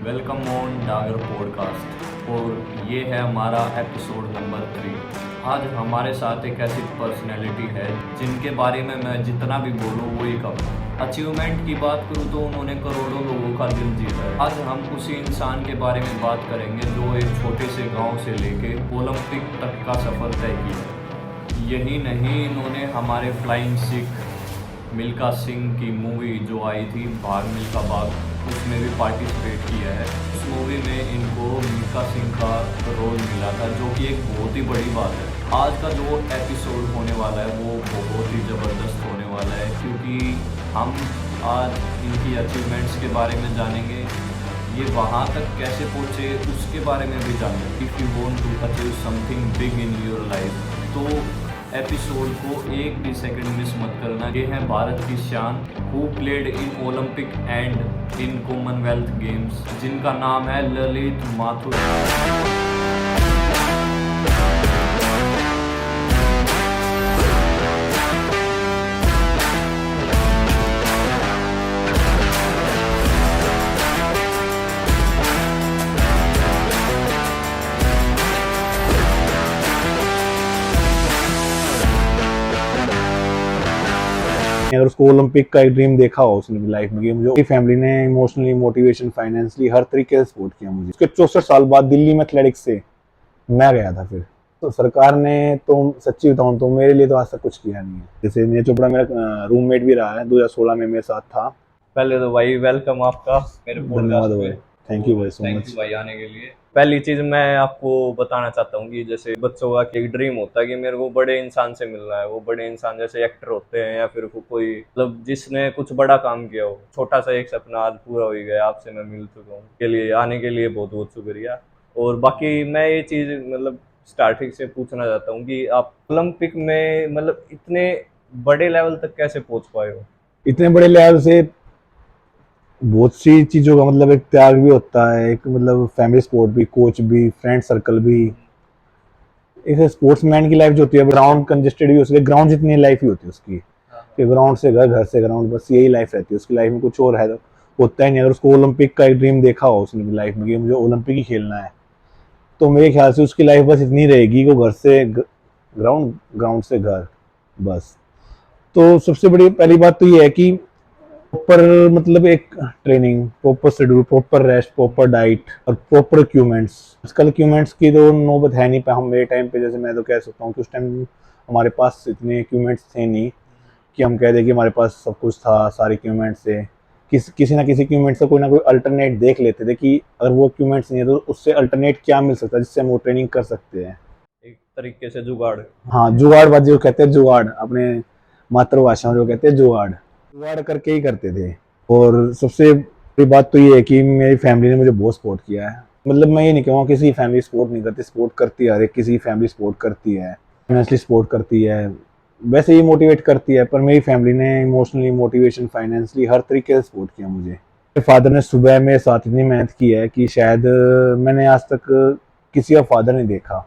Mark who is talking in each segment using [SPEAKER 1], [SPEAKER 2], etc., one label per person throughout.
[SPEAKER 1] Welcome on Dagar podcast और ये है हमारा एपिसोड नंबर 3। आज हमारे साथ एक ऐसी पर्सनैलिटी है जिनके बारे में मैं जितना भी बोलूँ वही कम है। अचीवमेंट की बात करूँ तो उन्होंने करोड़ों लोगों का दिल जीता है। आज हम उसी इंसान के बारे में बात करेंगे जो एक छोटे से गांव से लेके ओलंपिक तक का सफ़र तय किया। यही नहीं, इन्होंने हमारे फ्लाइंग सिख मिल्खा सिंह की मूवी जो आई थी भाग मिल्खा भाग, उसमें भी पार्टिसिपेट किया है। उस मूवी में इनको मिल्खा सिंह का रोल मिला था, जो कि एक बहुत ही बड़ी बात है। आज का जो एपिसोड होने वाला है वो बहुत ही ज़बरदस्त होने वाला है, क्योंकि हम आज इनकी अचीवमेंट्स के बारे में जानेंगे, ये वहाँ तक कैसे पहुँचे उसके बारे में भी जानेंगे। If you want to achieve something big in your life तो एपिसोड को एक भी सेकंड मिस मत करना। ये हैं भारत की शान, who played in Olympic and in Commonwealth games, जिनका नाम है ललित माथुर।
[SPEAKER 2] अगर उसको ओलंपिक का एक ड्रीम देखा हो उसने लाइफ में, कि मुझे फैमिली ने इमोशनली, मोटिवेशन, फाइनेंशियली हर तरीके से सपोर्ट किया मुझे। उसके 64 साल बाद दिल्ली में एथलेटिक्स से मैं गया था। फिर तो सरकार ने, तो सच्ची बताऊं तो मेरे लिए तो आज तक कुछ किया नहीं है। जैसे नीरज चोपड़ा मेरा रूममेट भी रहा है, 2016 में मेरे साथ था।
[SPEAKER 1] पहले तो भाई वेलकम आपका मेरे
[SPEAKER 2] धन्यवाद
[SPEAKER 1] पॉडकास्ट
[SPEAKER 2] भाई,
[SPEAKER 1] पे।
[SPEAKER 2] थैंक यू भाई सो
[SPEAKER 1] थैंक
[SPEAKER 2] मच।
[SPEAKER 1] यू भाई आने के लिए। पहली चीज मैं आपको बताना चाहता हूँ कि जैसे बच्चों का एक ड्रीम होता है कि मेरे को बड़े इंसान से मिलना है। वो बड़े इंसान जैसे एक्टर होते हैं या फिर कोई मतलब जिसने कुछ बड़ा काम किया हो। छोटा सा एक सपना आज पूरा हो ही गया, आपसे मैं मिल चुका हूँ। के लिए आने के लिए बहुत बहुत शुक्रिया। और बाकी मैं ये चीज मतलब स्टार्टिंग से पूछना चाहता हूँ कि आप ओलंपिक में मतलब इतने बड़े लेवल तक कैसे पहुंच पाए हो?
[SPEAKER 2] इतने बड़े लेवल से बहुत सी चीजों का मतलब एक त्याग भी होता है, एक मतलब फैमिली सपोर्ट भी, कोच भी, फ्रेंड सर्कल भी। एक स्पोर्ट्समैन की लाइफ जो होती है, ग्राउंड कंजेस्टेड भी हो सके, ग्राउंड जितनी लाइफ ही होती है उसकी, कि ग्राउंड से घर, घर से ग्राउंड, बस यही लाइफ रहती है उसकी लाइफ में। कुछ और है तो होता ही नहीं। अगर उसको ओलंपिक का एक ड्रीम देखा हो उसने लाइफ में कि मुझे ओलंपिक ही खेलना है, तो मेरे ख्याल से उसकी लाइफ बस इतनी रहेगी कि घर से ग्राउंड, ग्राउंड से घर, बस। तो सबसे बड़ी पहली बात तो ये है कि प्रॉपर मतलब एक training, proper schedule, proper rest, proper diet और प्रॉपर इक्विपमेंट्स। आजकल इक्विपमेंट्स की तो नौबत है नहीं। पे हम मेरे टाइम पे, जैसे मैं तो कह सकता हूँ कि उस टाइम हमारे पास इतने इक्विपमेंट्स थे नहीं कि हम कह दें कि हमारे पास सब कुछ था, सारे इक्विपमेंट्स थे। किसी ना किसी इक्विपमेंट से कोई ना कोई अल्टरनेट देख लेते थे कि अगर वो इक्विपमेंट्स नहीं है तो उससे अल्टरनेट क्या मिल सकता है जिससे हम वो ट्रेनिंग कर सकते हैं।
[SPEAKER 1] एक तरीके से जुगाड़।
[SPEAKER 2] हाँ, जुगाड़बाजी जो कहते हैं, जुगाड़ अपने मातृभाषा में जो कहते हैं जुगाड़, जुगाड़ करके ही करते थे। और सबसे बड़ी बात तो ये है कि मेरी फैमिली ने मुझे बहुत सपोर्ट किया है। मतलब मैं ये नहीं कहूँगा किसी फैमिली सपोर्ट नहीं करती, सपोर्ट करती है, हर एक किसी फैमिली सपोर्ट करती है, फाइनेंशियली सपोर्ट करती है, वैसे ही मोटिवेट करती है। पर मेरी फैमिली ने इमोशनली, मोटिवेशन, फाइनेंशियली हर तरीके से सपोर्ट किया मुझे। मेरे फादर ने सुबह मेरे साथ इतनी मेहनत की है कि शायद मैंने आज तक किसी का फादर नहीं देखा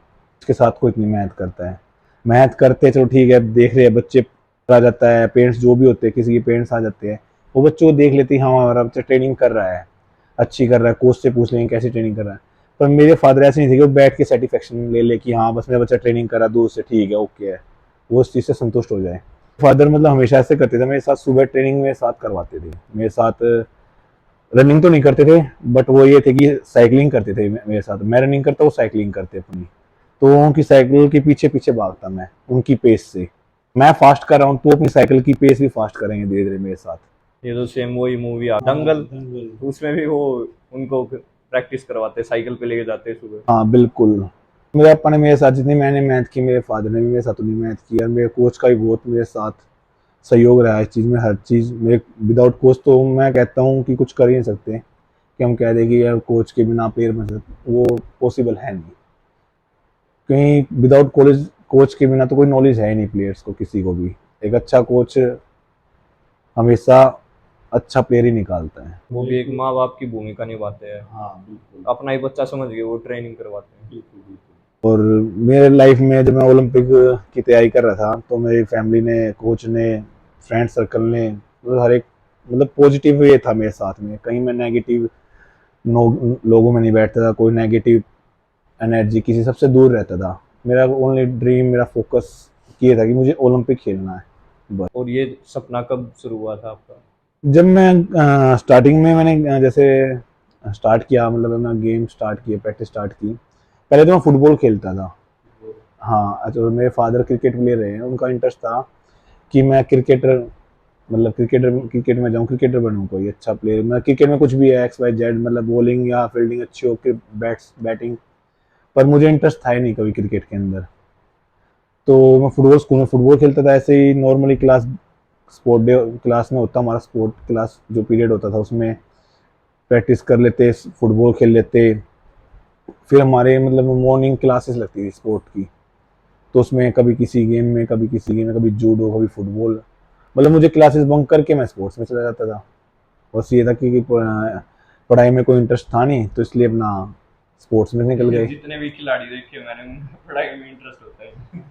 [SPEAKER 2] उसके साथ कोई इतनी मेहनत करता है। मेहनत करते चलो ठीक है, देख रहे हैं बच्चे, आ जाता है, पेरेंट्स जो भी होते हैं, किसी के पेरेंट्स आ जाते हैं, वो बच्चों को देख लेते हैं, हाँ हमारा बच्चा ट्रेनिंग कर रहा है, अच्छी कर रहा है, कोच से पूछ लेंगे कैसी ट्रेनिंग कर रहा है। पर मेरे फादर ऐसे नहीं थे कि वो बैठ के सेटिस्फेक्शन ले ले कि हाँ बस मेरा बच्चा ट्रेनिंग कर रहा है, दूर से ठीक है, ओके है, वो उस चीज़ से संतुष्ट हो जाए। फादर मतलब हमेशा ऐसे करते थे, मेरे साथ सुबह ट्रेनिंग मेरे साथ करवाते थे। मेरे साथ रनिंग तो नहीं करते थे, बट वो ये थे कि साइकिलिंग करते थे मेरे साथ। मैं रनिंग करता, वो साइकिलिंग करते अपनी। तो उनकी साइकिल के पीछे पीछे भागता मैं, उनकी पेस से। मैं फास्ट कर रहा हूँ तो अपनी साइकिल की पेस भी फास्ट करेंगे धीरे धीरे मेरे साथ।
[SPEAKER 1] ये तो सेम वही मूवी आ दंगल, उसमें भी वो उनको प्रैक्टिस करवाते, साइकिल पे लेके जाते सुबह।
[SPEAKER 2] हाँ बिल्कुल। मेरे पापा ने मेरे साथ जितनी मैंने मेहनत की, मेरे फादर ने भी मेरे साथ उतनी मेहनत की, और मेरे कोच का भी बहुत मेरे साथ सहयोग रहा है इस चीज़ में। हर चीज़ मेरे, विदाउट कोच तो मैं कहता हूँ कि कुछ कर ही नहीं सकते, कि हम कह दें कि यार कोच के बिना प्लेयर बन सकते, वो पॉसिबल है नहीं। कहीं विदाउट कॉलेज, कोच के बिना तो कोई नॉलेज है ही नहीं प्लेयर्स को, किसी को भी। एक अच्छा कोच हमेशा अच्छा प्लेयर ही निकालता है।
[SPEAKER 1] वो भी एक माँ बाप की भूमिका निभाते हैं।
[SPEAKER 2] हाँ बिल्कुल।
[SPEAKER 1] अपना ही बच्चा समझ के वो ट्रेनिंग करवाते हैं।
[SPEAKER 2] बिल्कुल बिल्कुल। और मेरे लाइफ में जब मैं ओलंपिक की तैयारी कर रहा था तो मेरी फैमिली ने, कोच ने, फ्रेंड सर्कल ने, मतलब हर एक मतलब पॉजिटिव ये था मेरे साथ में। कहीं मैं नेगेटिव लोगों में नहीं बैठता था, कोई नेगेटिव एनर्जी किसी सबसे दूर रहता था। मेरा ओनली ड्रीम, मेरा फोकस ये था कि मुझे ओलंपिक खेलना है बस।
[SPEAKER 1] और ये सपना कब शुरू हुआ था आपका?
[SPEAKER 2] जब मैं स्टार्टिंग में मैंने जैसे स्टार्ट किया, मतलब मैं गेम स्टार्ट किया, प्रैक्टिस स्टार्ट की, पहले तो मैं फुटबॉल खेलता था। हाँ, तो मेरे फादर क्रिकेट प्लेयर रहे हैं, उनका इंटरेस्ट था कि मैं क्रिकेटर, मतलब क्रिकेट में जाऊँ, क्रिकेटर बनूँ, कोई अच्छा प्लेयर। मैं क्रिकेट में कुछ भी है, एक्स वाई जेड, मतलब बॉलिंग या फील्डिंग अच्छी हो, बैटिंग, पर मुझे इंटरेस्ट था ही नहीं कभी क्रिकेट के अंदर। तो मैं फुटबॉल, स्कूल में फुटबॉल खेलता था ऐसे ही नॉर्मली। स्पोर्ट डे क्लास में होता, हमारा स्पोर्ट क्लास जो पीरियड होता था उसमें प्रैक्टिस कर लेते, फुटबॉल खेल लेते। फिर हमारे मतलब मॉर्निंग क्लासेस लगती थी स्पोर्ट की, तो उसमें कभी किसी गेम में, कभी किसी गेम में, कभी जूडो, कभी फुटबॉल। मतलब मुझे क्लासेस बंक करके मैं स्पोर्ट्स में चला जाता था। बस ये था कि पढ़ाई में कोई इंटरेस्ट था नहीं, तो इसलिए अपना स्पोर्ट्स में निकल गए।
[SPEAKER 1] जितने भी खिलाड़ी देखे मैंने, उनका पढ़ाई में इंटरेस्ट होता है।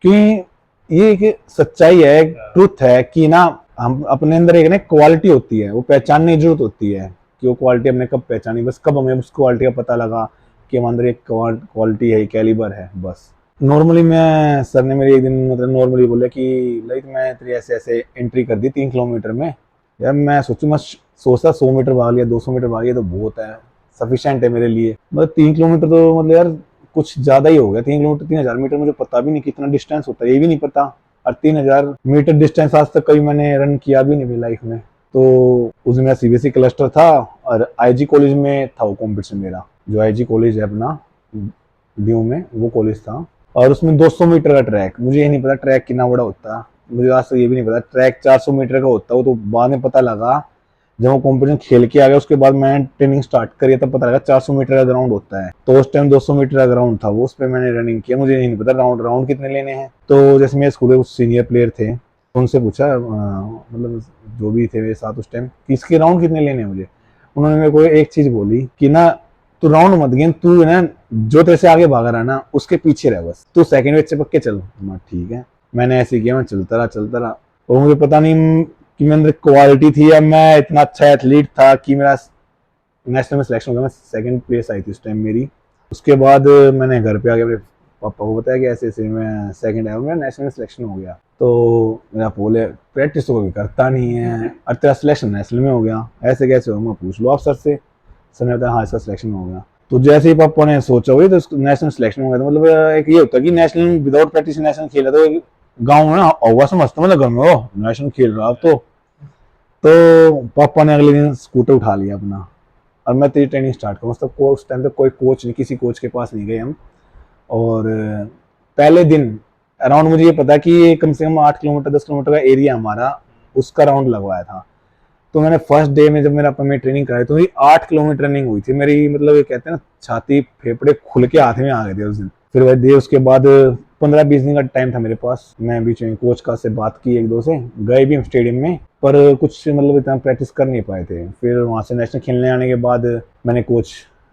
[SPEAKER 2] क्योंकि ये एक सच्चाई है, ट्रुथ है कि ना, हम अपने अंदर एक ना क्वालिटी होती है, वो पहचानने की जरूरत होती है कि वो क्वालिटी हमने कब पहचानी, बस कब हमें उस क्वालिटी का पता लगा कि हमारे अंदर एक क्वालिटी है, कैलिबर है बस। नॉर्मली मैं, सर ने मेरी एक दिन मतलब नॉर्मली बोला कि लाइक मैं तेरी ऐसे ऐसे एंट्री कर दी 3 किलोमीटर में। यार मैं सोचूं, मैं सोचता 100 मीटर भाग लिया, 200 मीटर भाग लिया तो बहुत है, सफिशिएंट है मेरे लिए। मतलब 3 किलोमीटर तो मतलब यार कुछ ज्यादा ही हो गया। 3 किलोमीटर, 3,000 मीटर, मुझे पता भी नहीं कितना डिस्टेंस होता है, ये भी नहीं पता। और 3,000 मीटर डिस्टेंस आज तक कभी मैंने रन किया भी नहीं अपनी लाइफ में। तो उसमें मेरा सीबीएसई क्लस्टर था और आईजी कॉलेज में था वो कॉम्पिटिशन मेरा, जो आईजी कॉलेज है अपना ड्यू में, वो कॉलेज था। और उसमें 200 मीटर का ट्रैक, मुझे ये नहीं पता ट्रैक कितना बड़ा होता है, मुझे आज तक ये भी नहीं पता। ट्रैक 400 मीटर का होता है, वो तो बाद में पता लगा जब वो कॉम्पिटिशन खेल के आ गया, उसके बाद मैं ट्रेनिंग स्टार्ट करी तब पता लगा 400 मीटर का ग्राउंड होता है। तो उस टाइम 200 मीटर का ग्राउंड था वो, उस पर मैंने रनिंग किया। मुझे नहीं पता राउंड राउंड कितने लेने हैं। तो जैसे मेरे स्कूल में कुछ सीनियर प्लेयर थे, उनसे पूछा मतलब जो भी थे मेरे साथ उस टाइम, कि इसके राउंड कितने लेने हैं मुझे। उन्होंने मेरे को एक चीज बोली कि ना, तू राउंड मत गिन, तू है ना जो तेरे से आगे भाग रहा है ना उसके पीछे रह, बस तू सेकंड वेज से पक्के चल। मैं ठीक है, मैंने ऐसे किया, मैं चलता रहा। और मुझे पता नहीं कि मेरे अंदर क्वालिटी थी या मैं इतना अच्छा एथलीट था कि मेरा नेशनल में सिलेक्शन हो गया। मैं सेकंड प्लेस आई थी उस टाइम मेरी। उसके बाद मैंने घर पे आके अपने पापा को बताया कि ऐसे ऐसे मैं सेकंड आया, मेरा नेशनल में सिलेक्शन हो गया। तो मेरा बोले प्रैक्टिस तो कभी करता नहीं है और तेरा सिलेक्शन नेशनल में हो गया, ऐसे कैसे हो। मैं पूछ लो आप सर से। सर ने बताया हाँ इसका सिलेक्शन हो गया। तो जैसे ही पापा ने सोचा हुई तो नेशनल सिलेक्शन हो गया। तो मतलब एक ये होता है कि नेशनल विदाउट प्रैक्टिस नेशनल खेला, तो गाँव में ना होगा समझता, मतलब घर में हो नेशनल खेल रहा तो पापा ने अगले दिन स्कूटर उठा लिया अपना, और मैं तेरी ट्रेनिंग स्टार्ट करूँ। मतलब उस टाइम तक कोई कोच नहीं, किसी कोच के पास नहीं गए हम। और पहले दिन अराउंड मुझे ये पता कि ये कम से कम 8 किलोमीटर 10 किलोमीटर का एरिया हमारा, उसका राउंड लगवाया था। तो मैंने फर्स्ट डे में जब मेरी ट्रेनिंग कराई तो मेरी 8 किलोमीटर रनिंग हुई थी मेरी। मतलब ये कहते हैं ना, छाती फेफड़े खुल के हाथ में आ गए थे उस दिन। फिर वह दे उसके बाद 15-20 दिन का टाइम था मेरे पास। मैं बीच में कोच का से बात की, एक दो से गए भी हम स्टेडियम में, पर कुछ मतलब इतना प्रैक्टिस कर नहीं पाए थे। फिर वहाँ से नेशनल खेलने आने के बाद मैंने कोच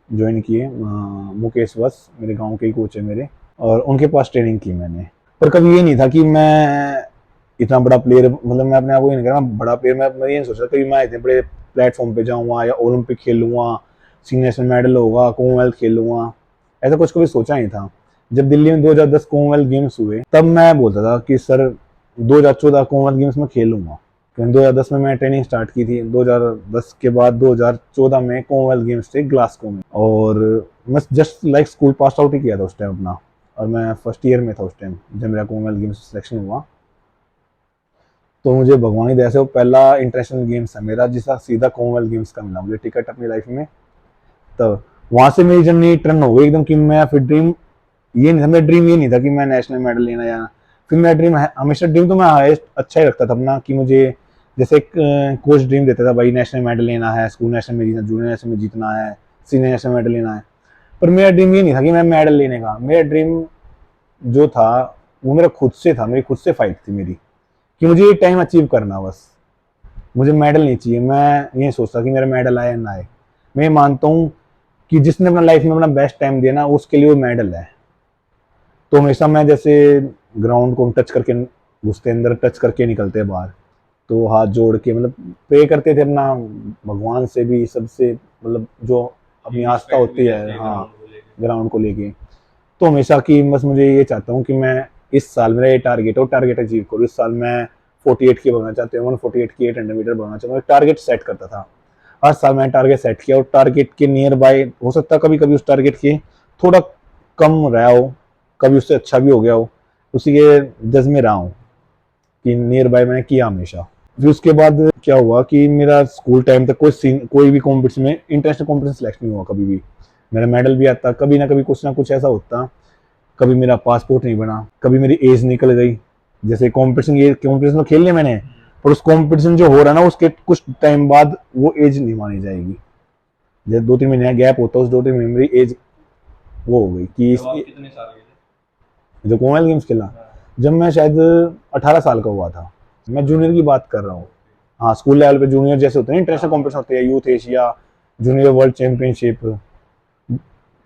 [SPEAKER 2] ज्वाइन किए, मुकेश वस, मेरे गांव के ही कोच है मेरे, और उनके पास ट्रेनिंग की मैंने। पर कभी ये नहीं था कि मैं इतना बड़ा प्लेयर, मतलब मैं अपने आप को ये नहीं कह रहा बड़ा प्लेयर। मैं ये नहीं सोच रहा कभी मैं इतने बड़े प्लेटफॉर्म पे जाऊँगा या ओलंपिक खेलूँगा, सीनियर नेशनल मेडल होगा, कॉमनवेल्थ खेलूँगा, ऐसा कुछ कभी सोचा नहीं था। जब दिल्ली में 2010 कॉमनवेल्थ गेम्स हुए तब मैं बोलता था कि सर 2014 कॉमनवेल्थ गेम्स में खेलूँगा, क्योंकि 2010 में मैं ट्रेनिंग स्टार्ट की थी। 2010 के बाद 2014 में कॉमनवेल्थ गेम्स थे ग्लासगो में, और मैं just like school pass out ही किया था उस टाइम अपना, और मैं फर्स्ट ईयर में था उस टाइम जब मेरा कॉमनवेल्थ गेम्स सिलेक्शन हुआ। तो मुझे भगवान की दया से वो पहला इंटरनेशनल गेम्स है मेरा जिसका सीधा कॉमनवेल्थ गेम्स का मिला मुझे टिकट अपनी लाइफ में। तब वहां से मेरी जर्नी टर्न हो गई एकदम, कि मैं फिर ड्रीम ये नहीं था, मेरा ड्रीम ये नहीं था कि मैं नेशनल मेडल लेना जाना। फिर मेरा ड्रीम हमेशा ड्रीम तो मैं हाईएस्ट अच्छा ही रखता था अपना, कि मुझे जैसे एक कोच ड्रीम देता था भाई नेशनल मेडल लेना है, स्कूल नेशनल में जीतना, जूनियर नेशनल में जीतना है, सीनियर नेशनल मेडल लेना है। पर मेरा ड्रीम ये नहीं था कि मैं मेडल लेने का, मेरा ड्रीम जो था वो मेरा खुद से था, मेरी खुद से फाइट थी मेरी, कि मुझे ये टाइम अचीव करना बस, मुझे मेडल नहीं चाहिए। मैं ये सोचता कि मेरा मेडल आए या ना आए, मैं ये मानता हूँ कि जिसने अपना लाइफ में अपना बेस्ट टाइम दिया ना उसके लिए वो मेडल है। तो हमेशा मैं जैसे ग्राउंड को टच करके घुसते अंदर, टच करके निकलते बाहर, तो हाथ जोड़ के मतलब प्रे करते थे अपना भगवान से भी, सबसे मतलब जो अपनी आस्था होती है, हाँ, ग्राउंड को लेके। तो हमेशा की बस मुझे ये चाहता हूँ कि मैं इस साल मेरा ये टारगेट है, और टारगेट अचीव करूँ। इस साल मैं 48 की भागना चाहता हूँ, 148 की 800 मीटर भागना चाहता हूँ। टारगेट सेट करता था, हर साल मैंने टारगेट सेट किया, और टारगेट के नियर बाय हो सकता है कभी कभी उस टारगेट के थोड़ा कम रहा हो, कभी उससे अच्छा भी हो गया हो, उसी के जज में रहा हूँ कि नियर बाय मैंने किया हमेशा। फिर उसके बाद क्या हुआ कि मेरा स्कूल टाइम तक कोई भी कॉम्पिटिशन में, इंटरनेशनल कॉम्पिटिशन सिलेक्ट नहीं हुआ कभी भी। मेरा मेडल भी आता, कभी ना कभी कुछ ना कुछ ऐसा होता, कभी मेरा पासपोर्ट नहीं बना, कभी मेरी एज निकल गई। जैसे कंपटीशन, ये कंपटीशन तो खेल लिया मैंने, पर उस कंपटीशन जो हो रहा है ना, उसके कुछ टाइम बाद वो एज नहीं मानी जाएगी। जैसे 2-3 महीने गैप होता है, उस 2-3 महीने मेरी एज वो हो गई कि
[SPEAKER 1] कितने साल के थे
[SPEAKER 2] जो कॉमनवेल्थ गेम्स खेला, जब मैं शायद 18 साल का हुआ था। मैं जूनियर की बात कर रहा हूँ। हाँ, स्कूल लेवल पे जूनियर जैसे होते हैं, इंटरनेशनल कॉम्पिटिशन होते हैं, youth Asia, junior world championship,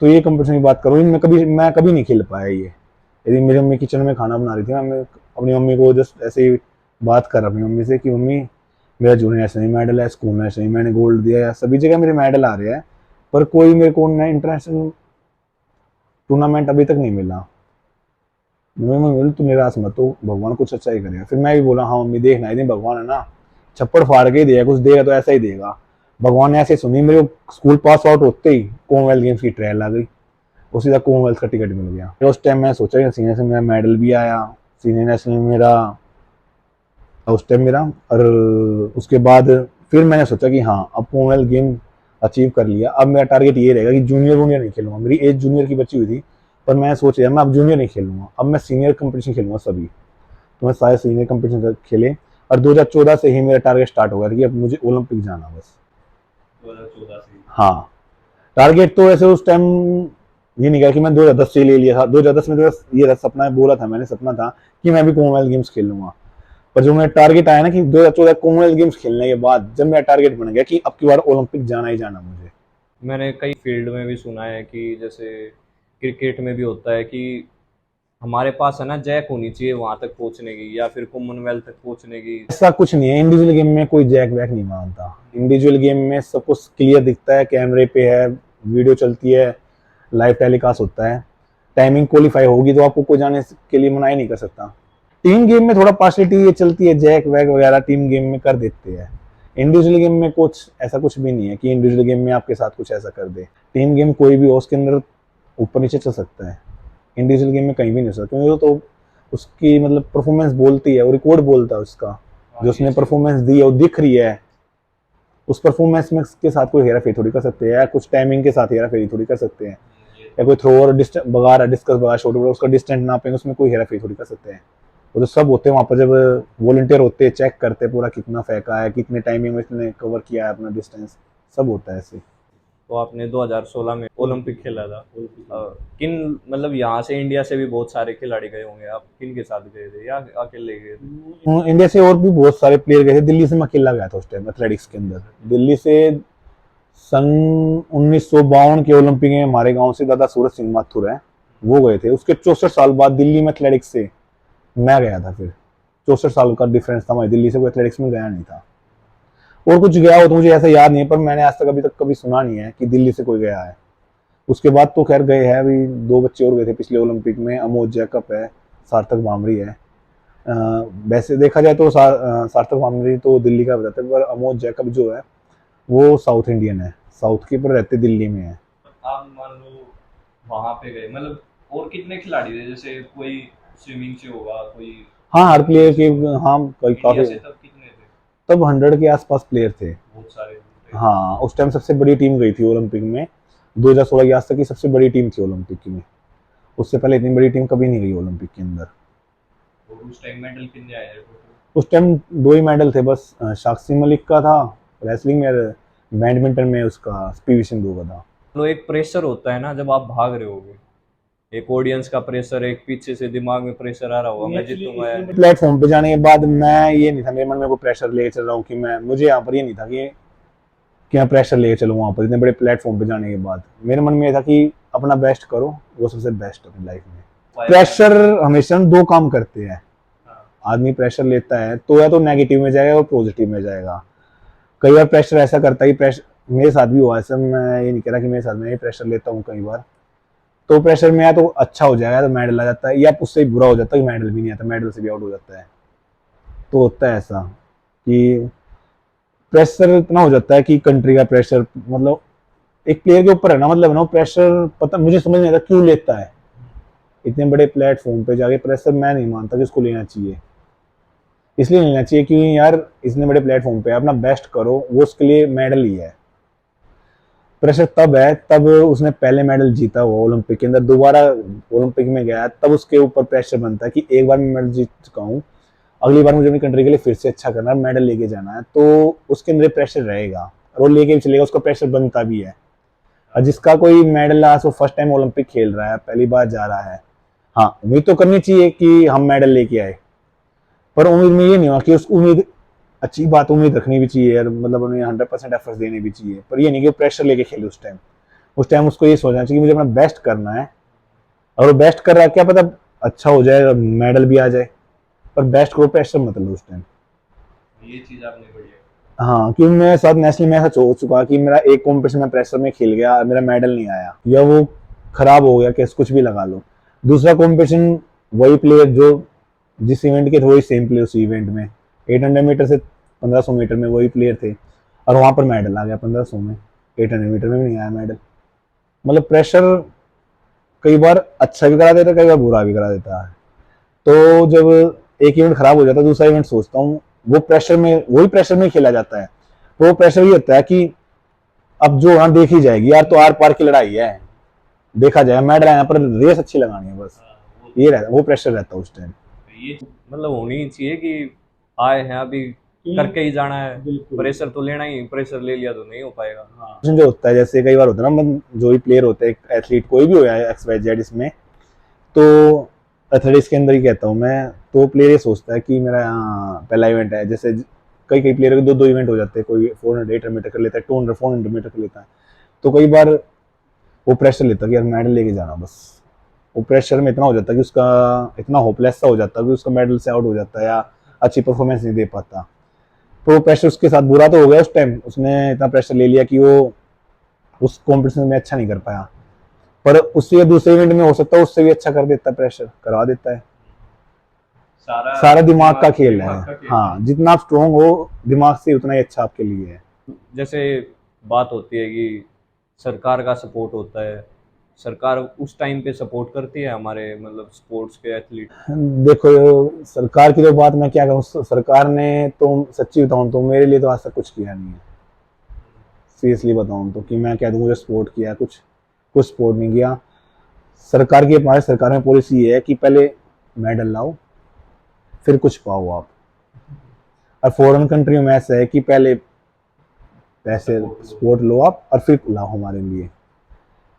[SPEAKER 2] तो ये कंपटीशन की बात करूँ, इनमें मैं कभी नहीं खेल पाया ये। यदि मेरी मम्मी किचन में खाना बना रही थी, मैं अपनी मम्मी को जस्ट ऐसे ही बात कर अपनी मम्मी से कि मम्मी मेरा जूनियर नेशनल मेडल है, स्कूल नेशनल मैंने गोल्ड दिया है, सभी जगह मेरे मेडल आ रहे हैं, पर कोई मेरे को इंटरनेशनल टूर्नामेंट अभी तक नहीं मिला। मम्मी बोली तू निराश मत हो, भगवान कुछ अच्छा ही करेगा। फिर मैं भी बोला हाँ मम्मी, देखना है भगवान है ना, छप्पड़ फाड़ के ही देगा, कुछ देगा तो ऐसा ही देगा। भगवान ने ऐसे सुनी, मेरे स्कूल पास आउट होते ही कॉमनवेल्थ गेम्स की ट्रायल आ गई, और सीधा कॉमनवेल्थ का टिकट मिल गया। फिर उस टाइम मैं सोचा कि सीनियर से मेरा मेडल भी आया, सीनियर नेशनल में मेरा उस टाइम मेरा, और उसके बाद फिर मैंने सोचा कि हाँ अब कॉमनवेल्थ गेम अचीव कर लिया, अब मेरा टारगेट ये रहेगा कि जूनियर वूनियर नहीं खेलूंगा। मेरी एज जूनियर की बची हुई थी, पर मैं सोच रहा मैं अब जूनियर नहीं खेलूंगा, अब मैं सीनियर कंपटीशन खेलूंगा सभी। तो मैं सारे सीनियर कंपटीशन खेले, और 2014 से ही मेरा टारगेट स्टार्ट हो गया कि अब मुझे ओलंपिक जाना बस।
[SPEAKER 1] 2014 से
[SPEAKER 2] हाँ, टारगेट तो ऐसे उस टाइम ये नहीं कहा कि मैं 2010 से ले लिया था। 2010 में तो ये सपना बोला था मैंने, सपना था कि मैं भी कॉमनवेल्थ गेम्स खेलूंगा। पर जो मेरा टारगेट आया ना कि 2014 कॉमनवेल्थ गेम्स खेलने के बाद, जब मेरा टारगेट बन गया कि अब की बार ओलंपिक जाना ही जाना मुझे।
[SPEAKER 1] मैंने कई फील्ड में भी सुना है कि जैसे क्रिकेट में भी होता है कि हमारे पास है ना जैक होनी चाहिए वहां तक पहुंचने की, या फिर कॉमनवेल्थ तक पहुंचने की।
[SPEAKER 2] ऐसा कुछ नहीं है, इंडिविजुअल गेम में कोई जैक वैक नहीं मानता। इंडिविजुअल गेम में सब कुछ क्लियर दिखता है, कैमरे पे है, वीडियो चलती है, लाइव टेलीकास्ट होता है, टाइमिंग क्वालिफाई होगी तो आपको कोई जाने के लिए मना ही नहीं कर सकता। टीम गेम में थोड़ा पार्शलिटी ये चलती है, जैक वैक वगैरह टीम गेम में कर देते हैं। इंडिविजुअल गेम में कुछ ऐसा कुछ भी नहीं है कि इंडिविजुअल गेम में आपके साथ कुछ ऐसा कर दे। टीम गेम कोई भी हो, उसके अंदर ऊपर नीचे चल सकता है, इंडिविजुअल गेम में कहीं भी नहीं हो सकता, क्योंकि वो तो उसकी मतलब परफॉर्मेंस बोलती है, वो रिकॉर्ड बोलता है उसका, जो उसने परफॉर्मेंस दी है वो दिख रही है। उस परफॉर्मेंस में के साथ कोई हेरा फेरी थोड़ी कर सकते हैं, या कुछ टाइमिंग के साथ हेरा फेरी थोड़ी कर सकते हैं, या कोई थ्रोअर भगा रहा डिस्कस भगा शॉट, उसका डिस्टेंस नापेंगे, उसमें कोई हेरा फेरी थोड़ी कर सकते हैं। वो तो सब होते हैं वहाँ पर, जब वॉलंटियर होते हैं चेक करते हैं पूरा कितना फेंका है, कितने टाइमिंग में इसने कवर किया है अपना डिस्टेंस, सब होता है ऐसे।
[SPEAKER 1] तो आपने 2016 में ओलंपिक खेला था। किन मतलब यहाँ से इंडिया से भी बहुत सारे खिलाड़ी गए होंगे, आप किन के साथ गए थे या अकेले गए थे?
[SPEAKER 2] इंडिया से और भी बहुत सारे प्लेयर गए थे, दिल्ली से मैं अकेला गया था उस टाइम एथलेटिक्स के अंदर। दिल्ली से सन 1952 के ओलंपिक में हमारे गांव से दादा सूरज सिंह माथुर है, वो गए थे। उसके 64 साल बाद दिल्ली में एथलेटिक्स से मैं गया था। फिर 64 साल का डिफरेंस था, मैं दिल्ली से कोई एथलेटिक्स में गया नहीं था। और कुछ गया हो तो मुझे ऐसा याद नहीं है, पर मैंने आज तक अभी तक कभी सुना नहीं है कि दिल्ली से कोई गया है। उसके बाद तो खैर गए हैं, अभी 2 बच्चे और गए थे पिछले ओलंपिक में, अमोद जैकब है, सार्थक भामरी है। वैसे देखा जाए तो सार्थक भामरी तो दिल्ली का बताते हैं, पर अमोद जैकब जो है वो साउथ इंडियन है, साउथ के पर रहते दिल्ली में है।
[SPEAKER 1] आप मान लो वहां पे गए, मतलब और कितने खिलाड़ी थे? जैसे कोई स्विमिंग से होगा, कोई
[SPEAKER 2] हाँ, हर प्लेयर के, हाँ कोई
[SPEAKER 1] इंडिया
[SPEAKER 2] काफी,
[SPEAKER 1] से तब कितने थे?
[SPEAKER 2] तब 100 के आसपास प्लेयर थे।
[SPEAKER 1] बहुत सारे थे।
[SPEAKER 2] हाँ, उस टाइम सबसे बड़ी टीम गई थी ओलंपिक में, 2016 की आज तक की सबसे बड़ी टीम थी ओलंपिक की में। उससे पहले इतनी बड़ी टीम कभी नहीं गई ओलंपिक के अंदर।
[SPEAKER 1] और उस टाइम मेडल कितने आए थे?
[SPEAKER 2] उस टाइम 2 ही मेडल थे बस, साक्षी मलिक का था रेसलिंग में, बैडमिंटन में उसका पीवी सिंधु का था।
[SPEAKER 1] तो एक प्रेशर होता है ना जब आप भाग रहे होगे, एक ऑडियंस का प्रेशर, एक पीछे से दिमाग में प्रेशर आ रहा होगा मैं जीतूंगा या नहीं।
[SPEAKER 2] प्लेटफॉर्म पे जाने के बाद मैं ये नहीं था मेरे मन में कोई प्रेशर लेके चल रहा हूँ कि मुझे यहाँ पर ये नहीं था कि मैं प्रेशर लेके चलूँ वहाँ पर। इतने बड़े प्लेटफॉर्म पे जाने के बाद मेरे मन में ये था कि अपना बेस्ट करो, वो सबसे बेस्ट अपनी लाइफ में। प्रेशर हमेशा 2 काम करते हैं। आदमी प्रेशर लेता है तो या तो नेगेटिव में जाएगा और पॉजिटिव में जाएगा। कई बार प्रेशर ऐसा करता है कि मेरे साथ भी हुआ है, सब मैं ये नहीं कह रहा कि मेरे साथ में प्रेशर लेता हूँ कई बार। तो प्रेशर में या तो अच्छा हो जाएगा तो मेडल आ जाता है, या उससे बुरा हो जाता है कि मेडल भी नहीं आता, मेडल से भी आउट हो जाता है। तो होता है ऐसा कि प्रेशर इतना हो जाता है कि कंट्री का प्रेशर, मतलब एक प्लेयर के ऊपर है ना, मतलब ना प्रेशर, पता मुझे समझ नहीं आता क्यों लेता है इतने बड़े प्लेटफॉर्म पे जाके प्रेशर। मैं नहीं मानता कि उसको लेना चाहिए, इसलिए लेना चाहिए क्योंकि यार इतने बड़े प्लेटफॉर्म पे अपना बेस्ट करो, वो उसके लिए मेडल ही है। प्रेशर तब है तब उसने पहले मेडल जीता हुआ ओलंपिक के अंदर, दोबारा ओलंपिक में गया, तब उसके ऊपर प्रेशर बनता है कि एक बार मैं मेडल जीत चुका हूँ, अगली बार मुझे अपनी कंट्री के लिए फिर से अच्छा करना है, मेडल लेके जाना है। तो उसके अंदर प्रेशर रहेगा और वो लेके भी चलेगा, उसका प्रेशर बनता भी है। और जिसका कोई मेडल लास्ट, वो फर्स्ट टाइम ओलंपिक खेल रहा है, पहली बार जा रहा है, हाँ उम्मीद तो करनी चाहिए कि हम मेडल लेके आए, पर उम्मीद में ये नहीं हुआ कि उस उम्मीद, अच्छी बात उम्मीद रखनी भी चाहिए यार, मतलब उन्हें 100% एफर्ट्स देने भी चाहिए, पर ये नहीं कि वो प्रेशर लेके खेले उस टाइम उसको ये सोचना चाहिए कि मुझे अपना बेस्ट करना है। और वो बेस्ट कर रहा है, क्या पता अच्छा हो जाए, मेडल भी आ जाए, पर बेस्ट को प्रेशर मत लो उस टाइम।
[SPEAKER 1] ये चीज आपने बढ़िया।
[SPEAKER 2] हाँ, क्योंकि मेरे साथ नेशनल में ऐसा हो चुका कि मेरा एक कॉम्पिटिशन में प्रेशर में खेल गया, मेरा मेडल नहीं आया, या वो खराब हो गया, कैसे कुछ भी लगा लो। दूसरा कॉम्पिटिशन, वही प्लेयर जो जिस इवेंट के थे वही सेम प्लेयर उस इवेंट में 800 मीटर से 1500 मीटर में वही प्लेयर थे, और वहां पर मेडल आ गया 1500 में, 800 मीटर में भी नहीं आया मेडल। मतलब प्रेशर कई बार अच्छा भी करा देता है, कई बार बुरा भी करा देता है। तो जब एक इवेंट खराब हो जाता है, दूसरा इवेंट सोचता हूँ वो प्रेशर में, वही प्रेशर में खेला जाता है। तो वो प्रेशर ये होता है कि अब जो हाँ देखी जाएगी यार, तो आर पार की लड़ाई है, देखा जाए मेडल आने पर, रेस अच्छी लगानी है बस, ये रहता, वो प्रेशर रहता है उस टाइम।
[SPEAKER 1] ये मतलब होनी ही चाहिए कि आए हैं अभी करके ही जाना है, प्रेशर तो लेना ही, प्रेशर ले लिया तो नहीं हो पाएगा।
[SPEAKER 2] जो होता है, जैसे कई बार होता है ना, जो भी प्लेयर होता है, एथलीट कोई भी हो एक्स वाई जेड इसमें, तो एथलेटिक्स के अंदर ही कहता हूँ मैं, तो प्लेयर ये सोचता है कि मेरा पहला इवेंट है, जैसे कई कई प्लेयर के दो दो इवेंट हो जाते हैं, कोई 400 800 मीटर कर लेता है, 200 400 मीटर कर लेता है। तो कई बार वो प्रेशर लेता है कि यार मेडल लेके जाना बस, वो प्रेशर में इतना हो जाता है कि उसका इतना होपलेस सा हो जाता है कि उसका मेडल से आउट हो जाता है, या अच्छी परफॉर्मेंस नहीं दे पाता। तो वो प्रेशर उसके साथ बुरा तो हो गया, उस टाइम उसने इतना प्रेशर ले लिया कि वो उस कॉम्पिटिशन में अच्छा नहीं कर पाया, पर उससे दूसरे इवेंट में हो सकता है उससे भी अच्छा कर देता है, प्रेशर करवा देता है। सारा दिमाग का खेल है। हाँ, जितना आप स्ट्रोंग हो दिमाग से, उतना ही अच्छा आपके लिए है।
[SPEAKER 1] जैसे बात होती है कि सरकार का सपोर्ट होता है, सरकार उस टाइम पे सपोर्ट करती है हमारे मतलब स्पोर्ट्स के एथलीट।
[SPEAKER 2] देखो, सरकार की तो बात मैं क्या कहूँ, सरकार ने तो सच्ची बताऊँ तो मेरे लिए तो आज तक कुछ किया नहीं है, सीरियसली बताऊँ तो, कि मैं क्या दूँ मुझे सपोर्ट किया, कुछ कुछ सपोर्ट नहीं किया। सरकार की, हमारे सरकार में पॉलिसी ये है कि पहले मेडल लाओ फिर कुछ पाओ आप, और फॉरेन कंट्रियों में ऐसा है कि पहले पैसे सपोर्ट लो आप और फिर लाओ हमारे लिए।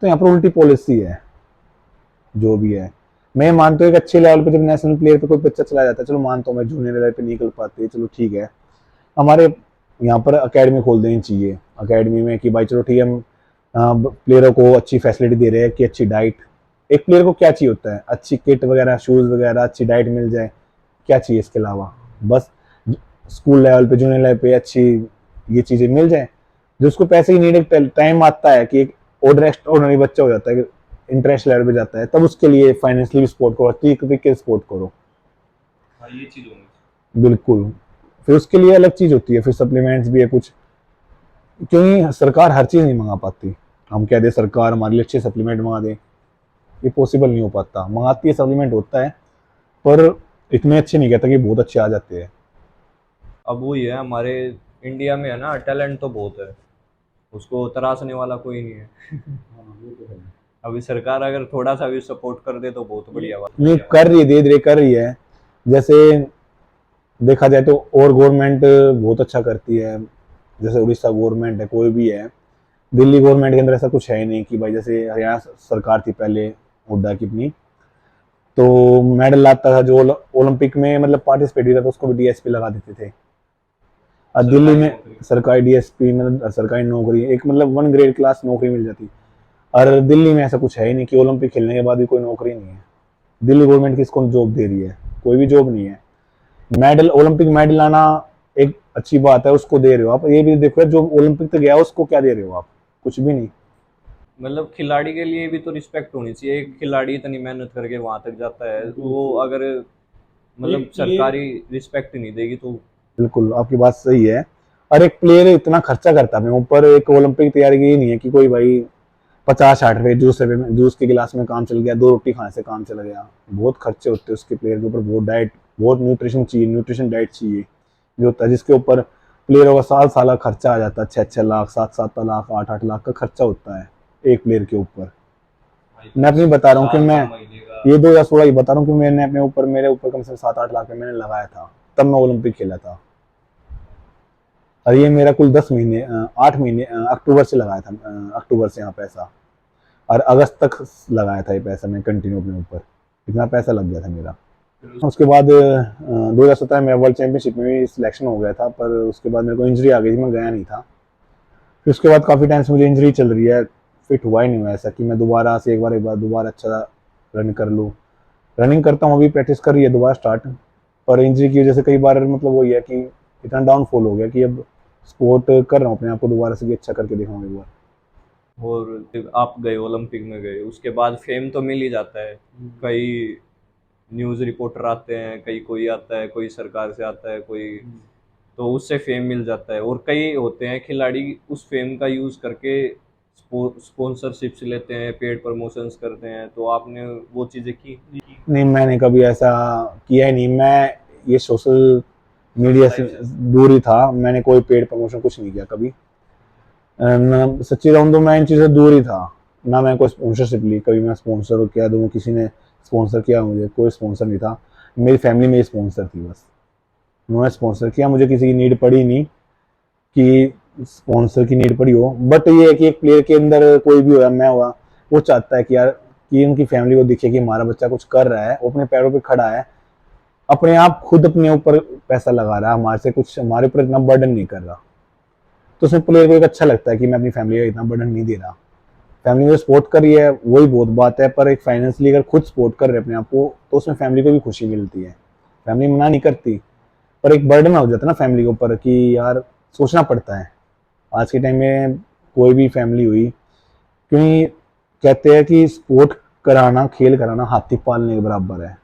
[SPEAKER 2] तो यहाँ पर उल्टी पॉलिसी है जो भी है। मैं मानता हूँ एक अच्छे लेवल पे जब नेशनल प्लेयर पे कोई बच्चा चला जाता है, चलो मानता हूँ मैं, जूनियर लेवल पे निकल पाते हैं, चलो ठीक है, हमारे यहाँ पर अकेडमी खोल देनी चाहिए, अकेडमी में कि भाई चलो ठीक है, हम प्लेयरों को अच्छी फैसिलिटी दे रहे हैं कि अच्छी डाइट, एक प्लेयर को क्या चाहिए होता है, अच्छी किट वगैरह, शूज़ वगैरह, अच्छी डाइट मिल जाए, क्या चाहिए इसके अलावा, बस स्कूल लेवल पे जूनियर लेवल पे अच्छी ये चीज़ें मिल जाए। जो उसको पैसे की नीड, टाइम आता है कि एक ऑर्डर एक्स्ट्रा ऑर्डनरी बच्चा हो जाता है, इंटरनेशनल लेवल पे जाता है, तब उसके लिए फाइनेंशियली सपोर्ट करो, तरीके सपोर्ट करो।
[SPEAKER 1] हाँ, ये चीज होनी
[SPEAKER 2] बिल्कुल, फिर उसके लिए अलग चीज़ होती है, फिर सप्लीमेंट्स भी है कुछ, क्योंकि सरकार हर चीज़ नहीं मंगा पाती। हम कह दे सरकार हमारे लिए अच्छे सप्लीमेंट मंगा दे, ये पॉसिबल नहीं हो पाता। मंगाती है सप्लीमेंट होता है, पर इतने अच्छे नहीं कहता कि बहुत अच्छे आ जाते हैं।
[SPEAKER 1] अब वही है, हमारे इंडिया में है ना, टैलेंट तो बहुत है, उसको तराशने वाला कोई नहीं है। अभी सरकार अगर थोड़ा सा भी सपोर्ट कर दे तो बहुत बढ़िया बात।
[SPEAKER 2] नहीं कर रही है, धीरे धीरे कर रही है। जैसे देखा जाए तो और गवर्नमेंट बहुत अच्छा करती है, जैसे उड़ीसा गवर्नमेंट है, कोई भी है, दिल्ली गवर्नमेंट के अंदर ऐसा कुछ है ही नहीं कि भाई, जैसे हरियाणा सरकार थी पहले हुड्डा की अपनी, तो मेडल लाता था जो ओलंपिक में मतलब पार्टिसिपेट किया था, उसको भी डीएसपी लगा देते थे। और दिल्ली में सरकारी डीएसपी मतलब सरकारी नौकरी, एक मतलब 1 ग्रेड क्लास नौकरी मिल जाती। और दिल्ली में ऐसा कुछ है ही नहीं कि ओलंपिक खेलने के बाद भी कोई नौकरी नहीं है। दिल्ली गवर्नमेंट किसको जॉब दे रही है, कोई भी जॉब नहीं है। मेडल, ओलंपिक मेडल लाना एक अच्छी बात है, उसको दे रहे हो आप। ये भी देखो जो ओलंपिक तक गया उसको क्या दे रहे हो आप? कुछ भी नहीं।
[SPEAKER 1] मतलब खिलाड़ी के लिए भी तो रिस्पेक्ट होनी चाहिए। एक खिलाड़ी इतनी मेहनत करके वहां तक जाता है, वो अगर मतलब सरकारी रिस्पेक्ट नहीं देगी तो।
[SPEAKER 2] बिल्कुल आपकी बात सही है। और एक प्लेयर इतना खर्चा करता है अपने ऊपर, एक ओलंपिक तैयारी की, ये नहीं है कि कोई भाई 50-60 रुपए जूस में, जूस के गिलास में काम चल गया, 2 रोटी खाने से काम चल गया। बहुत खर्चे होते हैं उसके प्लेयर के ऊपर, बहुत डाइट, बहुत न्यूट्रिशन चाहिए, न्यूट्रिशन डाइट चाहिए जो होता है, जिसके ऊपर प्लेयरों का साल साल का खर्चा आ जाता है, 6-6 लाख, 7-7 लाख, 8-8 लाख का खर्चा होता है एक प्लेयर के ऊपर। मैं अपनी बता रहा हूँ कि मैं ये 2016 ही बता रहा हूँ कि मैंने अपने ऊपर, मेरे ऊपर कम से कम 7-8 लाख में मैंने लगाया था, तब मैं ओलंपिक खेला था। और ये मेरा कुल 10 महीने, 8 महीने, अक्टूबर से लगाया था, अक्टूबर से यहाँ पैसा, और अगस्त तक लगाया था ये पैसा मैं कंटिन्यू अपने ऊपर, इतना पैसा लग गया था मेरा। उसके बाद 2017 में वर्ल्ड चैंपियनशिप में भी सिलेक्शन हो गया था, पर उसके बाद मेरे को इंजरी आ गई थी, मैं गया नहीं था। फिर उसके बाद काफ़ी टाइम से मुझे इंजरी चल रही है, फिट हुआ ही नहीं हुआ ऐसा कि मैं दोबारा से एक बार दोबारा अच्छा रन कर लूँ। रनिंग करता हूँ, अभी प्रैक्टिस कर रही है दोबारा स्टार्ट, पर इंजरी की वजह से कई बार मतलब वही है कि इतना डाउनफॉल हो गया कि अब स्पोर्ट कर रहा हूँ अपने आप को दोबारा से कि अच्छा करके दिखाऊँ एक बार।
[SPEAKER 1] और आप गए ओलंपिक में गए, उसके बाद फेम तो मिल ही जाता है। कई न्यूज़ रिपोर्टर आते हैं, कई कोई आता है, कोई सरकार से आता है, कोई तो उससे फेम मिल जाता है। और कई होते हैं खिलाड़ी उस फेम का यूज़ करके स्पॉन्सरशिप्स लेते हैं, पेड प्रमोशंस करते हैं। तो आपने वो चीज़ें की?
[SPEAKER 2] नहीं, मैंने कभी ऐसा किया ही नहीं। मैं ये सोशल मीडिया से दूर ही था, मैंने कोई पेड प्रमोशन कुछ नहीं किया कभी। सच्ची रहूँ तो मैं इन चीज़ों से दूर ही था, ना मैं कोई स्पॉन्सरशिप ली कभी, मैं स्पॉन्सर क्या दूँ, किसी ने स्पॉन्सर किया मुझे, कोई स्पॉन्सर नहीं था। मेरी फैमिली में स्पॉन्सर थी बस, उन्होंने स्पॉन्सर किया, मुझे किसी की नीड पड़ी नहीं कि स्पॉन्सर की नीड पड़ी हो। बट ये है कि एक प्लेयर के अंदर कोई भी हुआ, मैं हुआ, वो चाहता है कि यार कि उनकी फैमिली को दिखे कि हमारा बच्चा कुछ कर रहा है, वो अपने पैरों पे खड़ा है, अपने आप खुद अपने ऊपर पैसा लगा रहा है, हमारे से कुछ, हमारे ऊपर इतना बर्डन नहीं कर रहा। तो उसमें प्लेयर को एक अच्छा लगता है कि मैं अपनी फैमिली का इतना बर्डन नहीं दे रहा। फैमिली में सपोर्ट कर रही है वही बहुत बात है, पर एक फाइनेंशियली अगर खुद सपोर्ट कर रहे हैं अपने आप को, तो उसमें फैमिली को भी खुशी मिलती है। फैमिली मना नहीं करती, पर एक बर्डन हो जाता है ना फैमिली के ऊपर कि यार सोचना पड़ता है। आज के टाइम में कोई भी फैमिली हुई, क्योंकि कहते हैं कि स्पोर्ट कराना, खेल कराना हाथी पालने के बराबर है,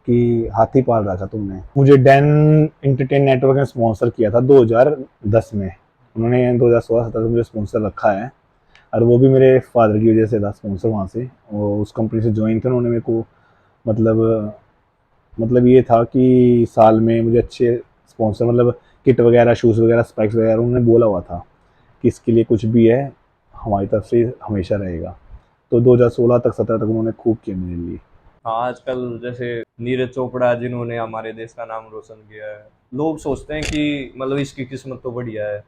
[SPEAKER 2] कि हाथी पाल रहा था तुमने। मुझे डैन एंटरटेन नेटवर्क ने स्पॉन्सर किया था 2010 में, उन्होंने 2016-17 से मुझे स्पॉन्सर रखा है, और वो भी मेरे फादर की वजह से था स्पॉन्सर वहाँ से। वो उस कंपनी से ज्वाइन थे उन्होंने मेरे को, मतलब ये था कि साल में मुझे अच्छे स्पॉन्सर, मतलब किट वगैरह, शूज़ वगैरह, स्पेक्स वगैरह, उन्होंने बोला हुआ था कि इसके लिए कुछ भी है हमारी तरफ से हमेशा रहेगा। तो 2016 तक 17 तक उन्होंने खूब किया मेरे लिए।
[SPEAKER 1] हाँ, आजकल जैसे नीरज चोपड़ा जिन्होंने हमारे देश का नाम रोशन किया है, लोग सोचते हैं कि मतलब इसकी किस्मत तो बढ़िया है।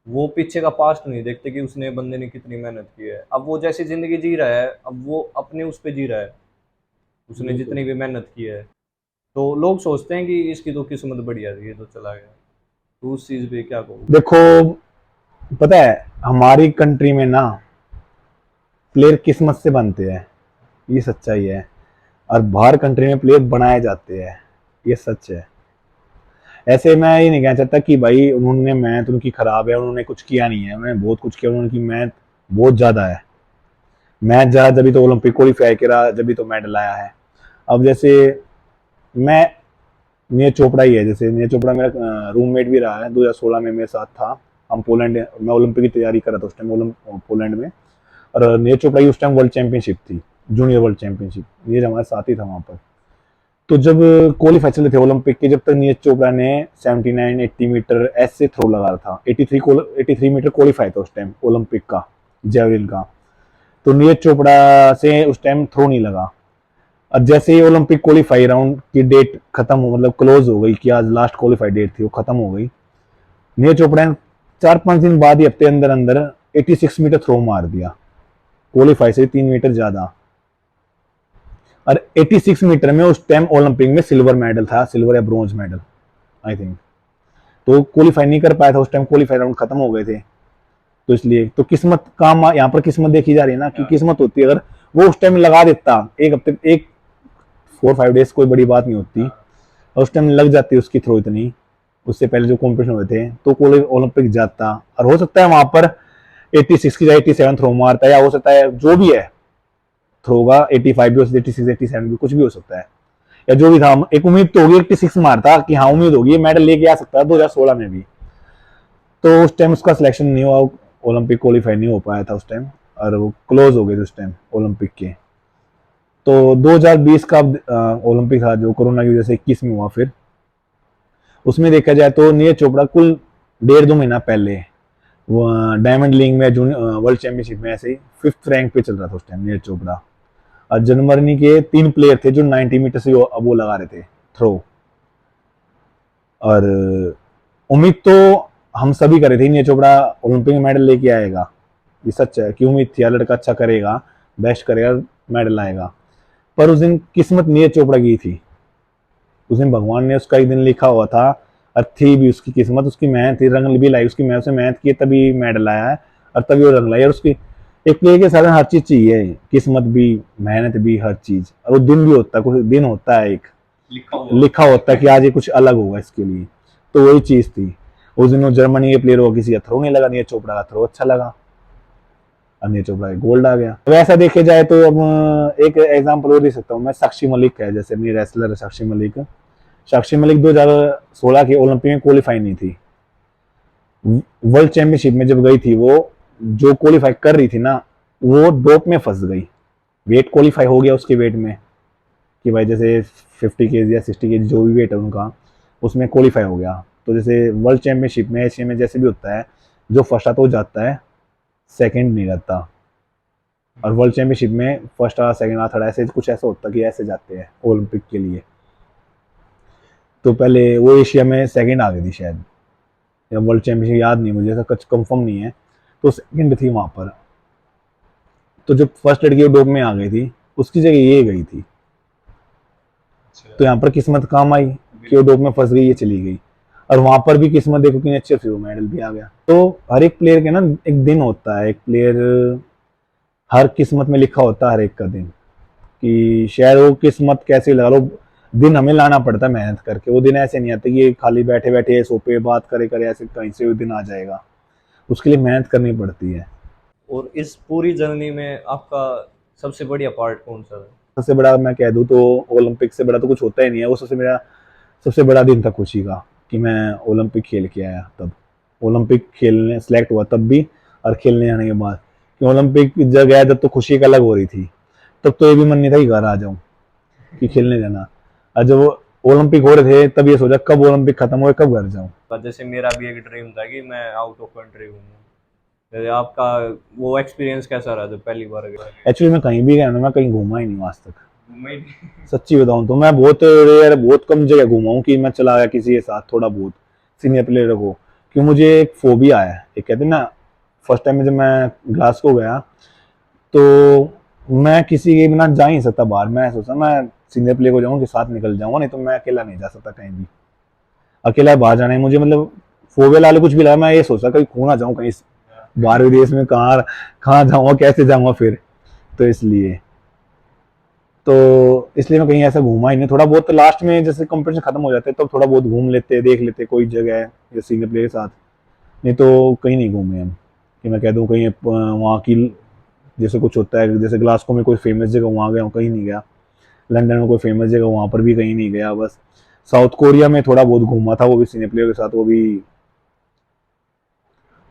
[SPEAKER 1] वो पीछे का पास्ट नहीं देखते कि उसने बंदे ने कितनी मेहनत की है। अब वो जैसी जिंदगी जी रहा है, अब वो अपने उस पे जी रहा है, उसने जितनी भी मेहनत की है। तो लोग सोचते हैं कि इसकी तो किस्मत बढ़िया थी, ये तो चला गया। तो उस चीज पे क्या कहूँ?
[SPEAKER 2] देखो, पता है हमारी कंट्री में ना प्लेयर किस्मत से बनते हैं, ये सच्चाई है, और बाहर कंट्री में प्लेयर बनाए जाते हैं, ये सच है। ऐसे मैं ये नहीं कहना चाहता कि भाई उन्होंने मेहनत उनकी खराब है, उन्होंने कुछ किया नहीं है, उन्होंने बहुत कुछ किया, उन्होंने की मेहनत बहुत ज़्यादा है। मैच ज़्यादा जभी तो ओलंपिक क्वालिफाई करा, जभी तो मेडल आया है। अब जैसे मैं, नीरज चोपड़ा ही है, जैसे नीरज चोपड़ा मेरा रूममेट भी रहा है, 2016 में मेरे साथ था। हम पोलैंड, मैं ओलंपिक की तैयारी कर रहा था उस टाइम पोलैंड में, और नीरज चोपड़ा की उस टाइम वर्ल्ड चैंपियनशिप थी, जूनियर वर्ल्ड चैंपियनशिप, नीरज हमारे साथ ही था वहाँ पर। तो जब क्वालिफाई चले थे ओलंपिक के, जब तक नीरज चोपड़ा ने 79-80 मीटर ऐसे थ्रो लगा रहा था, 83 मीटर क्वालिफाई था उस टाइम ओलंपिक का, जेवलिन का। तो नीरज चोपड़ा से उस टाइम थ्रो नहीं लगा। अब जैसे ही ओलंपिक क्वालिफाई राउंड की डेट खत्म हो, मतलब क्लोज हो गई कि आज लास्ट क्वालिफाई डेट थी, वो खत्म हो गई, नीरज चोपड़ा ने 4-5 दिन बाद ही, हफ्ते अंदर अंदर 86 मीटर थ्रो मार दिया, क्वालिफाई से 3 मीटर ज्यादा। और 86 मीटर में उस टाइम ओलंपिक में सिल्वर मेडल था, सिल्वर या ब्रॉन्ज मेडल आई थिंक। तो क्वालिफाई नहीं कर पाया था उस टाइम, क्वालिफाई राउंड खत्म हो गए थे। तो इसलिए तो किस्मत काम, यहाँ पर किस्मत देखी जा रही है ना, कि किस्मत होती है। अगर वो उस टाइम लगा देता, एक हफ्ते, एक 4-5 डेज कोई बड़ी बात नहीं होती, और उस टाइम लग जाती उसकी थ्रो इतनी, उससे पहले जो कॉम्पिटिशन हुए थे, तो कोई ओलंपिक जाता, और हो सकता है वहां पर 86 की जगह 87 थ्रो मारता है, या हो सकता है जो भी है थ्रो का 85 भी हो सकता है, 86 87 भी, कुछ भी हो सकता है, या जो भी था। एक उम्मीद तो होगी 86 मारता कि हाँ उम्मीद होगी मेडल लेके आ सकता है 2016 में भी। तो उस टाइम उसका सिलेक्शन नहीं हुआ, ओलंपिक क्वालिफाई नहीं हो पाया था उस टाइम, और वो क्लोज हो गए थे उस टाइम ओलंपिक के। तो 2020 का ओलंपिक था जो कोरोना की वजह से 21 में हुआ, फिर उसमें देखा जाए तो नीरज चोपड़ा कुल 1.5-2 महीना पहले डायमंड लीग में वर्ल्ड चैंपियनशिप में ऐसे ही 5th रैंक पे चल रहा था उस टाइम नीरज चोपड़ा। और जर्मनी के 3 प्लेयर थे जो 90 मीटर से वो लगा रहे थे थ्रो। और उम्मीद तो हम सभी कर रहे थे नीरज चोपड़ा ओलंपिक में मेडल लेके आएगा, ये सच है कि उम्मीद थी यार लड़का अच्छा करेगा, बेस्ट करेगा, मेडल आएगा। पर उस दिन किस्मत नीरज चोपड़ा की थी, उस दिन भगवान ने उसका एक दिन लिखा हुआ था, और थी भी उसकी किस्मत, उसकी मेहनत थी, रंग भी लाई उसकी, उसने मेहनत की तभी मेडल आया है, और तभी वो रंग लाई। और उसकी एक प्लेयर के साथ हर चीज चाहिए, किस्मत भी, मेहनत भी, हर चीज। और वो दिन भी होता है, कुछ दिन होता है एक लिखा होता है कि आज ये कुछ अलग होगा इसके लिए, तो वही चीज थी। उस दिन वो जर्मनी के प्लेयर हो, किसी का थ्रो नहीं लगा, नीरज चोपड़ा का थ्रो अच्छा लगा, और नीरज चोपड़ा गोल्ड आ गया। वैसा देखे जाए तो अब एक एग्जाम्पल और दे सकता हूँ मैं, साक्षी मलिक है, जैसे अपनी रेसलर साक्षी मलिक। साक्षी मलिक 2016 के ओलंपिक में क्वालिफाई नहीं थी, वर्ल्ड चैंपियनशिप में जब गई थी वो, जो क्वालिफाई कर रही थी ना, वो डोप में फंस गई। वेट क्वालिफाई हो गया उसके वेट में कि भाई जैसे 50 केजी या 60 केजी जो भी वेट है उनका, उसमें क्वालिफाई हो गया। तो जैसे वर्ल्ड चैंपियनशिप में, एशिया में जैसे भी होता है, जो फर्स्ट आता वो जाता है, सेकंड नहीं रहता। और वर्ल्ड चैंपियनशिप में फर्स्ट आ, सेकंड आ, थर्ड, ऐसे कुछ ऐसा होता कि ऐसे जाते हैं ओलंपिक के लिए। तो पहले वो एशिया में सेकंड आ गई थी शायद, या वर्ल्ड चैंपियनशिप, याद नहीं मुझे, ऐसा कुछ कंफर्म नहीं है, तो सेकंड थी वहां पर। तो जब फर्स्ट लड़की डोप में आ गई थी, उसकी जगह ये गई थी, तो यहाँ पर किस्मत काम आई कि वो डोप में फंस गई, ये चली गई। और वहां पर भी किस्मत देखो कि अच्छे फिर मेडल भी आ गया। तो हर एक प्लेयर के ना एक दिन होता है, एक प्लेयर हर किस्मत में लिखा होता है हर एक का दिन, कि शायद वो किस्मत कैसे लगा लो, दिन हमें लाना पड़ता है मेहनत करके। वो दिन ऐसे नहीं आते कि खाली बैठे बैठे सोफे बात करे करे ऐसे कहीं से वो दिन आ जाएगा, उसके लिए मेहनत करनी पड़ती है।
[SPEAKER 1] और इस पूरी जर्नी में आपका सबसे बढ़िया पार्ट कौन सा है?
[SPEAKER 2] सबसे बड़ा मैं कह दूं तो ओलंपिक से बड़ा तो कुछ होता ही नहीं है, वो सबसे बड़ा दिन था खुशी का, कि मैं ओलंपिक खेल के आया। तब ओलंपिक खेलने सेलेक्ट हुआ तब भी, और खेलने आने के बाद, कि ओलंपिक जब गया जब तो खुशी एक अलग हो रही थी, तब तो ये भी मन नहीं था कि घर आ जाऊं, कि खेलने जाना। और जब ओलंपिक हो रहे थे तब ये सोचा कब ओलंपिक खत्म हो, कब घर जाऊं।
[SPEAKER 1] जैसे मेरा भी एक ड्रीम था कि मैं आउट ऑफ कंट्री घूमूं। जैसे आपका वो एक्सपीरियंस कैसा रहा जब पहली बार गया?
[SPEAKER 2] एक्चुअली मैं कहीं भी गया ना, मैं कहीं घूमा ही नहीं आज तक,
[SPEAKER 1] घूमा ही नहीं।
[SPEAKER 2] सच्ची बताऊं तो। मैं बहुत रेयर, बहुत कम जगह घूमा हूँ कि मैं चला गया किसी के साथ थोड़ा बहुत सीनियर प्लेयर को, कि मुझे एक फोबिया है, एक कहते हैं ना। फर्स्ट टाइम जब मैं ग्लासगो गया, तो मैं किसी के बिना जा ही नहीं सकता बाहर। मैं सोचा मैं सीनियर प्लेयर को जाऊंगा, के साथ निकल जाऊंगा, नहीं तो मैं अकेला नहीं जा सकता कहीं भी। अकेला बाहर जाना है मुझे, मतलब फोबिया लाल कुछ भी लगा, मैं ये सोचा कहीं खो ना जाऊं कहीं बाहर विदेश में, कहाँ कहाँ जाऊंगा, कैसे जाऊंगा फिर। तो इसलिए मैं कहीं ऐसा घूमा ही नहीं। थोड़ा बहुत लास्ट में जैसे कंपटीशन खत्म हो जाते हैं तब थोड़ा बहुत घूम लेते, देख लेते कोई जगह है या सीनियर प्लेयर के साथ, नहीं तो कहीं नहीं घूमे हम, कि मैं कह दूँ कहीं वहाँ की जैसे कुछ होता है, जैसे ग्लासगो में कोई फेमस जगह वहाँ गया हूँ, कहीं नहीं गया। लंदन में कोई फेमस जगह वहाँ पर भी कहीं नहीं गया। बस साउथ कोरिया में थोड़ा बहुत घूमा था, वो भी सीनियर प्लेयर के साथ, वो भी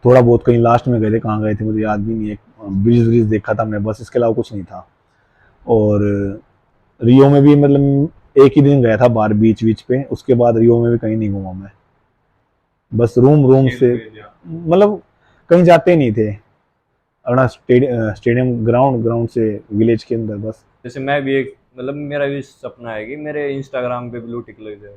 [SPEAKER 2] थोड़ा बहुत कहीं लास्ट में गए थे, कहाँ गए थे मुझे याद भी नहीं है। ब्रिज व्रिज देखा था हमने, बस इसके अलावा कुछ नहीं था। और रियो में भी मतलब एक ही दिन गया था बाहर बीच बीच पे, उसके बाद रियो में भी कहीं नहीं घूमा मैं। बस रूम से मतलब कहीं जाते नहीं थे, अपना स्टेडियम ग्राउंड से विलेज के अंदर बस।
[SPEAKER 1] जैसे मैं भी एक मतलब मेरा भी सपना है कि मेरे इंस्टाग्राम पे ब्लू टिक लग जाए।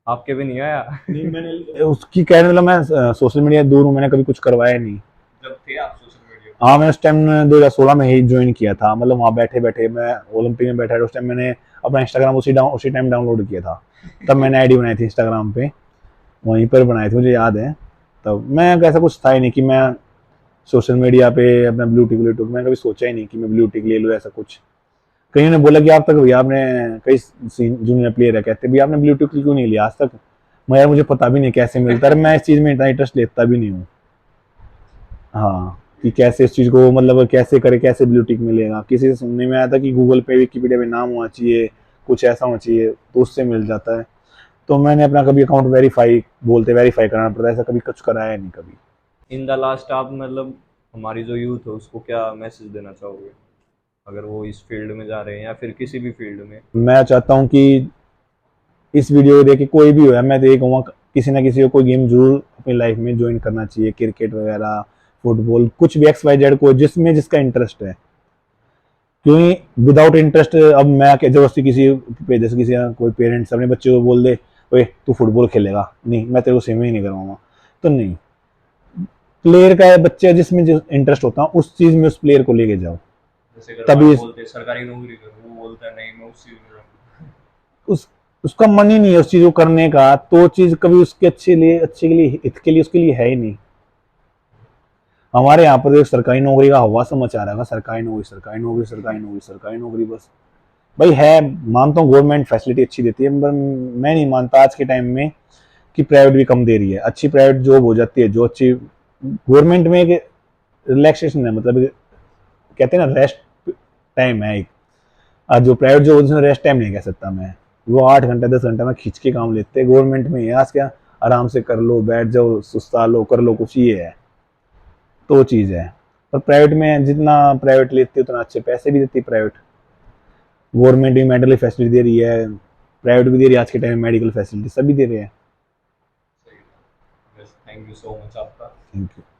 [SPEAKER 1] आपके भी नहीं आया?
[SPEAKER 2] नहीं, मैंने उसकी कहने मतलब मैं सोशल मीडिया दूर हूँ, मैंने कभी कुछ करवाया नहीं।
[SPEAKER 1] जब थे आप सोशल मीडिया?
[SPEAKER 2] हाँ, मैं उस टाइम 2016 में ही ज्वाइन किया था, मतलब वहाँ बैठे बैठे मैं ओलंपिक में बैठा था उस टाइम, मैंने अपना इंस्टाग्राम उसी टाइम डाउनलोड किया था। तब मैंने आईडी बनाई थी इंस्टाग्राम पे, वहीं पर बनाई थी मुझे याद है। तब मैं ऐसा कुछ था ही नहीं कि मैं सोशल मीडिया पे अपना ब्लू टिक मैं कभी सोचा ही नहीं कि मैं ब्लू टिक ले लूँ, ऐसा कुछ। कहीं ने बोला कि आप तक भैया आपने, कई जूनियर प्लेयर है कहते भैया आपने ब्लू टिक क्यों नहीं लिया आज तक, मगर मुझे पता भी नहीं कैसे मिलता है, मैं इस चीज़ में इतना इंटरेस्ट लेता भी नहीं हूँ। हाँ, कि कैसे इस चीज़ को मतलब कैसे करे, कैसे ब्लू टिक मिलेगा। किसी से सुनने में आया था कि गूगल पे विकिपीडिया में नाम होना चाहिए, कुछ ऐसा होना चाहिए तो उससे मिल जाता है। तो मैंने अपना कभी अकाउंट वेरीफाई कराना पड़ता है, ऐसा कभी कुछ कराया नहीं कभी।
[SPEAKER 1] इन द लास्ट आप मतलब हमारी जो यूथ है उसको क्या मैसेज देना चाहोगे, अगर वो इस फील्ड में जा रहे हैं या फिर किसी भी फील्ड में?
[SPEAKER 2] मैं चाहता हूँ कि इस वीडियो को देख के कोई भी हो, मैं तो यही कहूँगा किसी ना किसी को कोई गेम जरूर अपनी लाइफ में ज्वाइन करना चाहिए, क्रिकेट वगैरह, फुटबॉल, कुछ भी XYZ को जिसमें जिसका इंटरेस्ट है। क्योंकि विदाउट इंटरेस्ट अब मैं जबरदस्ती किसी पे, जैसे किसी का कोई पेरेंट्स अपने बच्चे को बोल दे ओए तू फुटबॉल खेलेगा, नहीं मैं तेरे को सेम ही नहीं करवाऊंगा, तो नहीं। प्लेयर का बच्चे जिसमें जो इंटरेस्ट होता है उस चीज में उस प्लेयर को लेके जाओ।
[SPEAKER 1] जैसे घर वाले
[SPEAKER 2] तभी
[SPEAKER 1] बोलते हैं सरकारी नौकरी करो, वो बोलता है नहीं मैं उस चीज में रहूंगा।
[SPEAKER 2] उस उसका मन ही नहीं है उस चीज को करने का, तो चीज कभी उसके अच्छे के लिए हित के लिए उसके लिए है ही नहीं। हमारे यहाँ पर एक सरकारी नौकरी का हवा सा मचा रहा है, सरकारी नौकरी सरकारी नौकरी सरकारी नौकरी सरकारी नौकरी बस। भाई है, मानता हूँ गवर्नमेंट फैसिलिटी अच्छी देती है, पर मैं नहीं मानता आज के टाइम में कि प्राइवेट भी कम दे रही है। अच्छी प्राइवेट जॉब हो जाती है, जो अच्छी गवर्नमेंट में एक रिलैक्सेशन है, मतलब कहते हैं ना रेस्ट टाइम है एक। आज जो प्राइवेट जॉब उसमें रेस्ट टाइम नहीं कह सकता मैं, वो 8 घंटे 10 घंटे में खींच के काम लेते हैं। गवर्नमेंट में आज क्या आराम से कर लो, बैठ जाओ, सुस्ता लो, कर लो कुछ, ये है तो चीज़ है। पर प्राइवेट में जितना प्राइवेट लेती है उतना अच्छे पैसे भी देती है प्राइवेट। गवर्नमेंट भी मेडिकल फैसिलिटी दे रही है, प्राइवेट भी दे रही है, आज के टाइम में मेडिकल फैसिलिटी सभी दे रहे हैं।
[SPEAKER 1] थैंक यू सो मच आपका।
[SPEAKER 2] Thank you.